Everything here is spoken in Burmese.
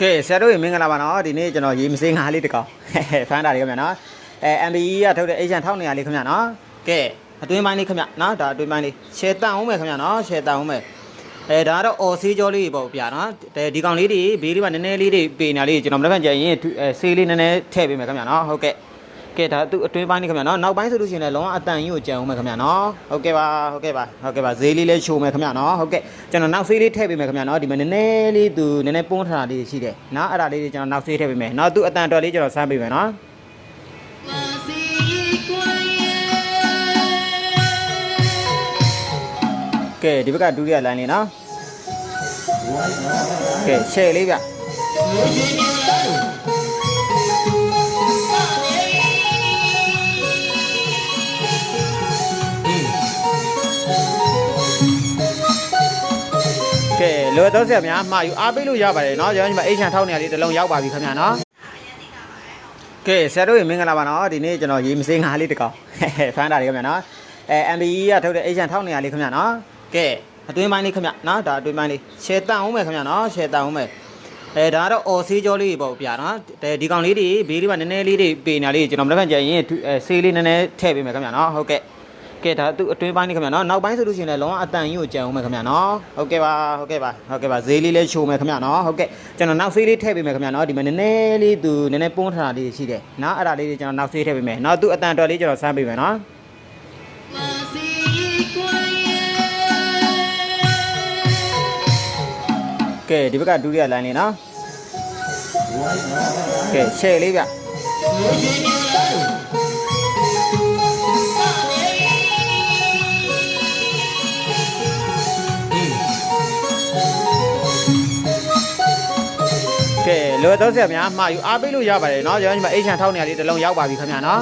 ကဲဆရာတို့ရေမင်္ဂလာပါနော်ဒီနေ့ကျွန်တော်ရေမစေးငါးလေးတစ်ကောင်ဖမ်းတာလေးခင်ဗျာနော်MBE ကထုတ်တဲ့ Asian 1200လေးခင်ဗျာနော်ကဲအတွင်းပိုင်းလေးခင်ဗျာနော်ဒါအတွင်းပိုင်းလေးရှယ်တန်အောင်မယ်ခင်ဗျာနော်ရှယ်တန်အောင်မယ်ဒါကတော့အော်ဆေးကြောလေးပေါ့ဗျာနော်ဒီကောင်လေးတွေဘေးလေးမှာနည်းနည်းလေးတွေပေနေတာလေးကျွန်တော်မလက်ဖက်ကြရင်ဆေးလေးနည်းနည်းထည့်ပေးမယ်ခင်ဗျာနော်ဟုတ်ကဲ့ကဲဒါသူအတွင်းပိုင်းလေးခင်ဗျာနော်နောက်ပိုင်းဆိုလို့ရှိရင်လည်းလုံးဝအတန်ကြီးကိုကြံအောင်မယ်ခင်ဗျာနော်ဟုတ်ကဲ့ပါဈေးလေးလည်းချိုမယ်ခင်ဗျာနော်ဟုတ်ကဲ့ကျွန်တော်နောက်ဆေးလေးထည့်ပေးမယ်ခင်ဗျာနော်ဒီမှာနည်းနည်းလေးသူနည်းနည်းပွန်းထတာလေးရှိတယ်နော်အဲ့ဒါလေးကျွန်တော်နောက်ဆေးထည့်ပေးမယ်နော်သူအတန်တော်လေးကျွန်တော်စမ်းပေးမယ်နော်ကဲဒီဘက်ကဒုတိယလိုင်းလေးနော်ကဲရှယ်လေးဗျကဲလိုတော့ဆရာများမှာယူအားပေးလို့ရပါတယ်เนาะကျွန်တော်ဒီမှာ Asian 1200လေးတစ်လုံးရောက်ပါပြီခင်ဗျာเนาะကဲဆရာတို့ရေမင်္ဂလာပါနော်ဒီနေ့ကျွန်တော်ရေမစေးငါးလေးတစ်ကောင်ဖမ်းတာလေးခင်ဗျာเนาะMBE ကထုတ်တဲ့ Asian 1200လေးခင်ဗျာเนาะကဲအတွင်းပိုင်းလေးခင်ဗျာနော်ဒါအတွင်းပိုင်းလေးရှယ်တန်အောင်မယ်ခင်ဗျာနော်ရှယ်တန်အောင်မယ်ဒါကတော့အော်ဆေးကြောလေးပေါ့ဗျာနော်ဒီကောင်လေးတွေဘေးလေးမှာနည်းနည်းလေးတွေပေနေတာလေးကျွန်တော်မလက်ဖက်ကြရင်ဆေးလေးနည်းနည်းထည့်ပေးမယ်ခင်ဗျာနော်ဟုတ်ကဲ့ကဲဒါသူအတွင်းပိုင်းလေးခင်ဗျာနော်နောက်ပိုင်းဆိုလို့ရှိရင်လည်းလုံးဝအတန်ကြီးကိုကြံအောင်မယ်ခင်ဗျာနော်ဟုတ်ကဲ့ပါဈေးလေးလည်းချိုမယ်ခင်ဗျာနော်ဟုတ်ကဲ့ကျွန်တော်နောက်ဆေးလေးထည့်ပေးမယ်ခင်ဗျာနော်ဒီမှာနည်းနည်းလေးသူနည်းနည်းပွန်းထတာလေးရှိတယ်နော်အဲ့ဒါလေးကျွန်တော်နောက်ဆေးထည့်ပေးမယ်နော်သူအတန်တော်လေးကျွန်တော်စမ်းပေးမယ်နော်ကဲဒီဘက်ကဒုတိယလိုင်းလေးနော်ကဲရှယ်လေးဗျကဲလိုတော့ဆရာများမှာယူအားပေးလို့ရပါတယ်เนาะကျွန်တော်ဒီမှာ Asian 1200လေးတစ်လုံးရောက်ပါပြီခင်ဗျာနော်